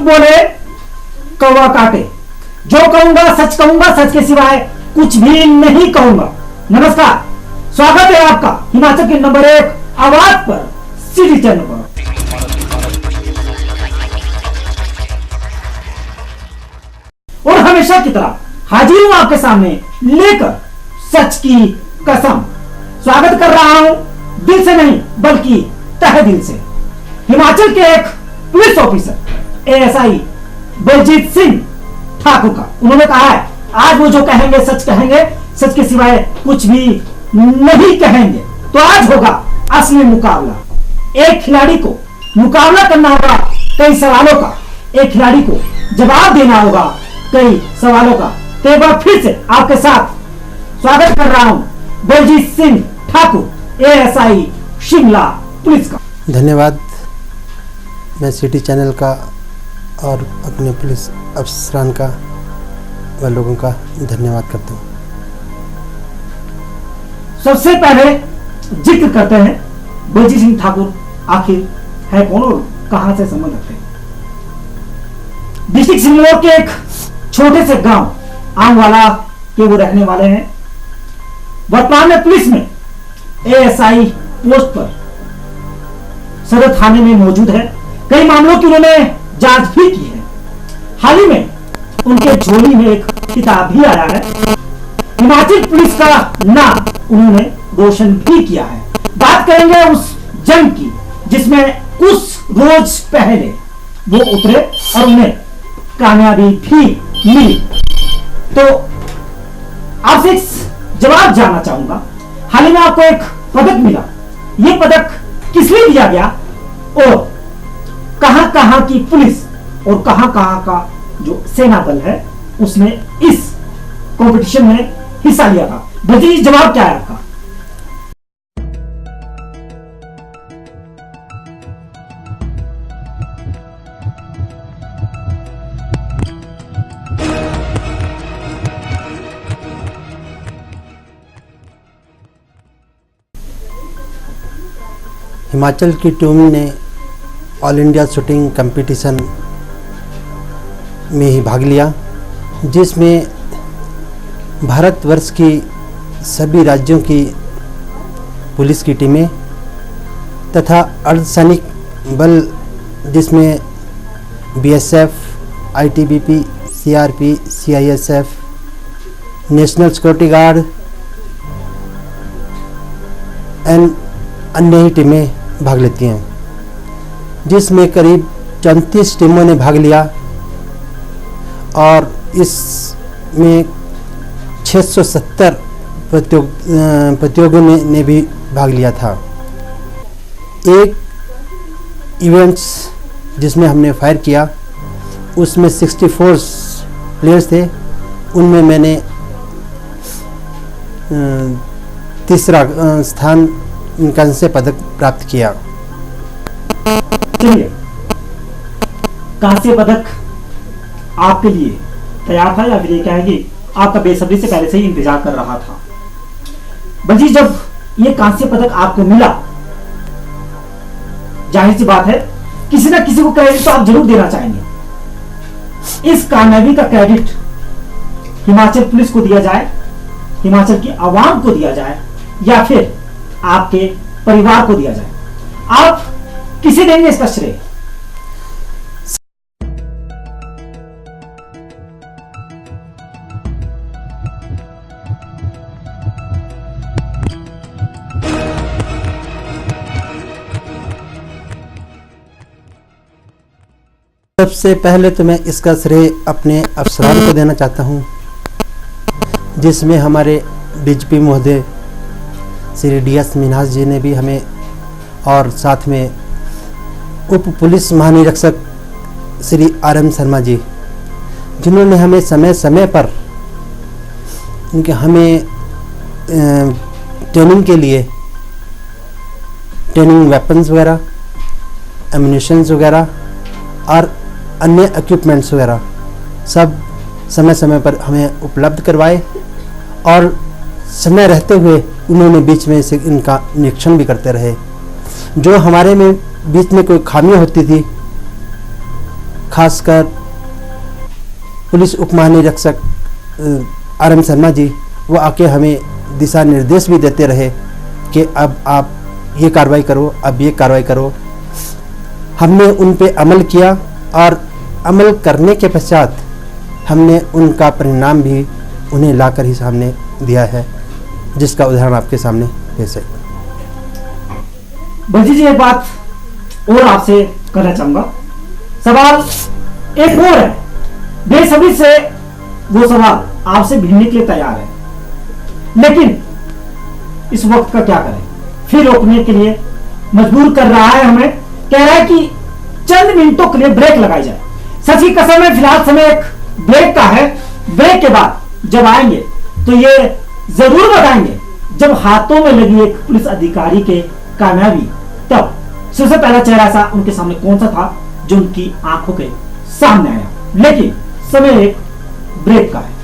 बोले कौवा काटे। जो कहूंगा सच के सिवाय कुछ भी नहीं कहूंगा। नमस्कार, स्वागत है आपका हिमाचल के नंबर 1 आवाज पर, सिटी चैनल पर। और हमेशा की तरह हाजिर हूं आपके सामने लेकर सच की कसम। स्वागत कर रहा हूं दिल से नहीं बल्कि तहे दिल से हिमाचल के एक police officer ASI Baljit Singh Thakur का। उन्होंने कहा है आज वो जो कहेंगे सच के सिवाय कुछ भी नहीं कहेंगे। तो आज होगा असली मुकाबला। एक खिलाड़ी को मुकाबला करना होगा कई सवालों का, एक खिलाड़ी को जवाब देना होगा कई सवालों का। तो एक बार फिर से आपके साथ स्वागत कर रहा हूं बलजीत सिंह ठाकुर एएसआई शिमला पुलिस का। धन्यवाद। मैं सिटी चैनल का और अपने पुलिस अफसरान का व लोगों का धन्यवाद करता हूँ। सबसे पहले जिक्र करते हैं बलजीत सिंह ठाकुर आखिर है कौन और कहां से संबंध रखते हैं। डिस्ट्रिक्ट सिरमौर के एक छोटे से गांव आमवाला के वो रहने वाले हैं। वर्तमान में पुलिस में एएसआई पोस्ट पर सदर थाने में मौजूद है। कई मामलों की उन्होंने जांच भी की है। हाल ही में उनके झोली में एक किताब भी आया है। हिमाचल पुलिस का नाम उन्होंने रोशन भी किया है। बात करेंगे उस जंग की जिसमें कुछ रोज पहले वो उतरे और उन्हें कामयाबी भी मिली। तो आपसे एक जवाब जानना चाहूंगा। हाल ही में आपको एक पदक मिला, ये पदक किस लिए दिया गया और कहां कहां की पुलिस और कहां कहां का जो सेना बल है उसने इस कंपटीशन में हिस्सा लिया था? बलजीत, जवाब क्या है आपका? हिमाचल की टीम ने ऑल इंडिया शूटिंग कंपटीशन में ही भाग लिया, जिसमें भारतवर्ष की सभी राज्यों की पुलिस की टीमें तथा अर्धसैनिक बल जिसमें BSF, ITBP, CRP, CISF, national security guard and अन्य ही टीमें भाग लेती हैं, जिसमें करीब 34 टीमों ने भाग लिया और इसमें 670 प्रतियोगियों ने भी भाग लिया था। एक इवेंट्स जिसमें हमने फायर किया उसमें 64 प्लेयर्स थे, उनमें मैंने तीसरा स्थान कांस्य पदक प्राप्त किया। चलिए, कांस्य पदक आपके लिए तैयार था या फिर ये कहेंगे आपका बेसब्री से पहले से ही इंतजार कर रहा था? बलजीत, जब ये कांस्य पदक आपको मिला, जाहिर सी बात है किसी ना किसी को क्रेडिट तो आप जरूर देना चाहेंगे। इस कामयाबी का क्रेडिट हिमाचल पुलिस को दिया जाए, हिमाचल की आवाम को दिया जाए या फिर आपके परिवार को दिया जाए? आप किसे देंगे इसका श्रेय? सबसे पहले तो मैं इसका श्रेय अपने अफसरान को देना चाहता हूं, जिसमें हमारे डीजीपी महोदय श्री डीएस मिन्हास जी ने भी हमें और साथ में उप पुलिस महानिरीक्षक श्री आरएम शर्मा जी, जिन्होंने हमें समय समय पर हमें ट्रेनिंग के लिए ट्रेनिंग वेपन्स वगैरह, एम्यूनिशंस वगैरह और अन्य इक्विपमेंट्स वगैरह सब समय समय पर हमें उपलब्ध करवाए और समय रहते हुए उन्होंने बीच में से इनका निरीक्षण भी करते रहे। जो हमारे में बीच में कोई खामियां होती थी, खासकर पुलिस उप महानिरीक्षक RM शर्मा जी, वो आके हमें दिशा निर्देश भी देते रहे कि अब आप ये कार्रवाई करो, अब ये कार्रवाई करो। हमने उन पे अमल किया और अमल करने के पश्चात हमने उनका परिणाम भी उन्हें लाकर ही सामने दिया है, जिसका उदाहरण आपके सामने पेश है। बंजी जी, एक बात और आपसे करना चाहूंगा, सवाल एक और है, बेसब्री से वो सवाल आपसे भिड़ने के लिए तैयार है, लेकिन इस वक्त का क्या करें, फिर रोकने के लिए मजबूर कर रहा है हमें, कह रहा है कि चंद मिनटों के लिए ब्रेक लगाई जाए। सच की कसम है, फिलहाल समय एक ब्रेक का है। ब्रेक के बाद जब आएंगे तो ये जरूर बताएंगे, जब हाथों में लगी एक पुलिस अधिकारी के कामयाबी, तब सबसे पहला चेहरा ऐसा उनके सामने कौन सा था जो उनकी आंखों के सामने आया। लेकिन समय एक ब्रेक का है।